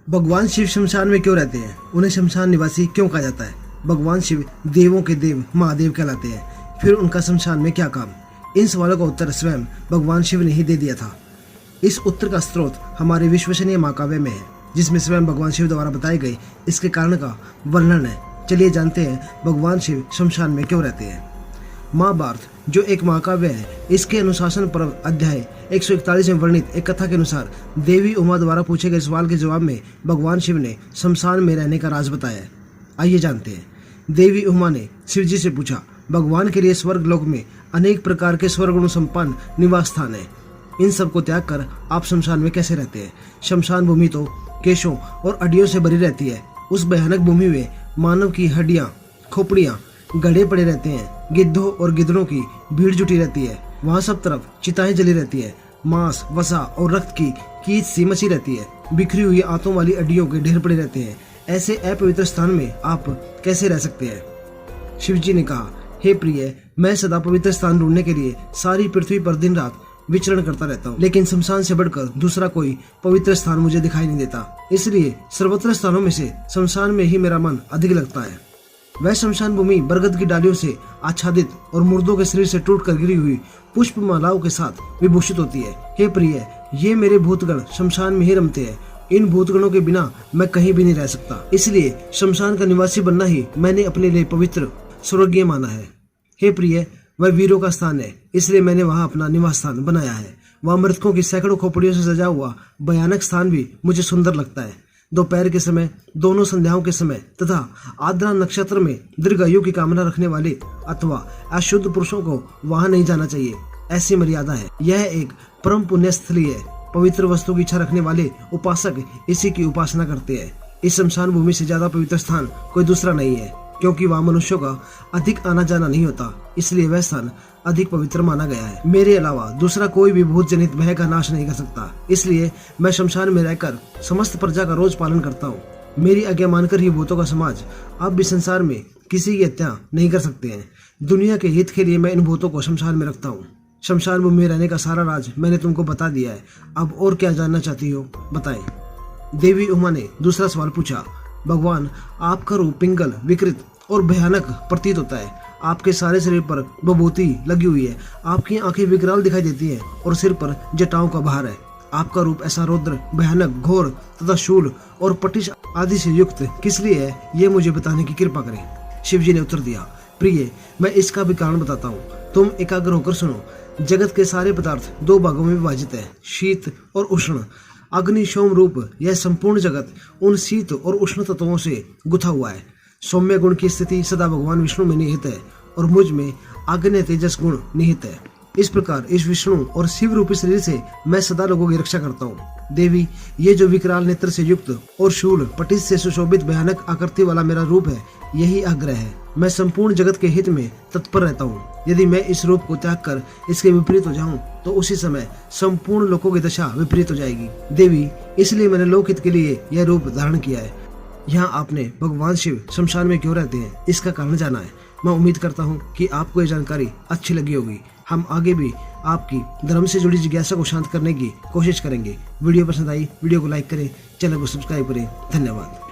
भगवान शिव शमशान में क्यों रहते हैं? उन्हें शमशान निवासी क्यों कहा जाता है? भगवान शिव देवों के देव महादेव कहलाते हैं, फिर उनका शमशान में क्या काम? इन सवालों का उत्तर स्वयं भगवान शिव ने ही दे दिया था। इस उत्तर का स्रोत हमारे विश्वसनीय महाकाव्य में है, जिसमें स्वयं भगवान शिव द्वारा बताए गए इसके कारण का वर्णन है। चलिए जानते हैं भगवान शिव शमशान में क्यों रहते हैं। महाभारत जो एक महाकाव्य है, इसके अनुशासन पर्व अध्याय 141 में वर्णित एक कथा के अनुसार देवी उमा द्वारा पूछे गए सवाल के जवाब में भगवान शिव ने शमशान में रहने का राज बताया है। आइए जानते हैं। देवी उमा ने शिव जी से पूछा, भगवान के लिए स्वर्ग लोक में अनेक प्रकार के स्वर्गुण संपन्न निवास स्थान है, इन सब को त्याग कर आप शमशान में कैसे रहते हैं? शमशान भूमि तो केशों और अड्डियों से भरी रहती है। उस भयानक भूमि में मानव की हड्डियां, खोपड़ियां, गड्ढे पड़े रहते हैं। गिद्धों और गिद्धरों की भीड़ जुटी रहती है। वहाँ सब तरफ चिताएं जली रहती है। मांस, वसा और रक्त की कीच सी मची रहती है। बिखरी हुई आंतों वाली अड्डियों के ढेर पड़े रहते हैं। ऐसे अपवित्र स्थान में आप कैसे रह सकते हैं? शिवजी ने कहा, हे प्रिय, मैं सदा पवित्र स्थान ढूंढने के लिए सारी पृथ्वी पर दिन रात विचरण करता रहता हूँ, लेकिन शमशान से बढ़कर दूसरा कोई पवित्र स्थान मुझे दिखाई नहीं देता। इसलिए सर्वत्र स्थानों में से शमशान में ही मेरा मन अधिक लगता है। वह शमशान भूमि बरगद की डालियों से आच्छादित और मुर्दों के शरीर से टूट कर गिरी हुई पुष्प मालाओं के साथ विभूषित होती है। हे प्रिय, ये मेरे भूतगण शमशान में ही रमते हैं। इन भूतगणों के बिना मैं कहीं भी नहीं रह सकता। इसलिए शमशान का निवासी बनना ही मैंने अपने लिए पवित्र स्वर्गीय माना है। हे प्रिय, वह वीरों का स्थान है, इसलिए मैंने वहाँ अपना निवास स्थान बनाया है। वहाँ मृतकों की सैकड़ों खोपड़ियों से सजा हुआ भयानक स्थान भी मुझे सुंदर लगता है। दोपहर के समय, दोनों संध्याओं के समय तथा आद्रा नक्षत्र में दीर्घायु की कामना रखने वाले अथवा अशुद्ध पुरुषों को वहां नहीं जाना चाहिए, ऐसी मर्यादा है। यह एक परम पुण्य स्थली है। पवित्र वस्तु की इच्छा रखने वाले उपासक इसी की उपासना करते हैं। इस शमशान भूमि से ज्यादा पवित्र स्थान कोई दूसरा नहीं है, क्योंकि वहाँ मनुष्यों का अधिक आना जाना नहीं होता, इसलिए वह स्थान अधिक पवित्र माना गया है। मेरे अलावा दूसरा कोई भी भूत जनित भय का नाश नहीं कर सकता, इसलिए मैं शमशान में रहकर समस्त प्रजा का रोज पालन करता हूँ। मेरी आज्ञा मानकर ही भूतों का समाज अब भी संसार में किसी की हत्या नहीं कर सकते हैं। दुनिया के हित के लिए मैं इन भूतों को शमशान में रखता हूँ। शमशान भूमि में रहने का सारा राज मैंने तुमको बता दिया है। अब और क्या जानना चाहती हो, बताएं। देवी उमा ने दूसरा सवाल पूछा, भगवान, आपका रूप पिंगल, विकृत और भयानक प्रतीत होता है। आपके सारे शरीर पर विभूति लगी हुई है। आपकी आंखें विकराल दिखाई देती हैं और सिर पर जटाओं का भार है। आपका रूप ऐसा रौद्र, भयानक, घोर तथा शूल और पटिश आदि से युक्त किस लिए है, ये मुझे बताने की कृपा करें। शिवजी ने उत्तर दिया, प्रिय, मैं इसका भी कारण बताता हूँ, तुम एकाग्र होकर सुनो। जगत के सारे पदार्थ दो भागों में विभाजित है, शीत और उष्ण। अग्नि सोम रूप यह संपूर्ण जगत उन शीत और उष्ण तत्वों से गुथा हुआ है। सौम्य गुण की स्थिति सदा भगवान विष्णु में निहित है और मुझ में आग्नेय तेजस गुण निहित है। इस प्रकार इस विष्णु और शिव रूपी शरीर से मैं सदा लोगों की रक्षा करता हूँ। देवी, ये जो विकराल नेत्र से युक्त और शूल पटिश से सुशोभित भयानक आकृति वाला मेरा रूप है, यही आग्रह है। मैं संपूर्ण जगत के हित में तत्पर रहता हूँ। यदि मैं इस रूप को त्याग कर इसके विपरीत हो जाऊं, तो उसी समय संपूर्ण लोगों की दशा विपरीत हो जाएगी। देवी, इसलिए मैंने लोकहित के लिए यह रूप धारण किया है। यहाँ आपने भगवान शिव शमशान में क्यों रहते हैं, इसका कारण जाना है। मैं उम्मीद करता हूँ कि आपको यह जानकारी अच्छी लगी होगी। हम आगे भी आपकी धर्म से जुड़ी जिज्ञासा को शांत करने की कोशिश करेंगे। वीडियो पसंद आई, वीडियो को लाइक करें, चैनल को सब्सक्राइब करें। धन्यवाद।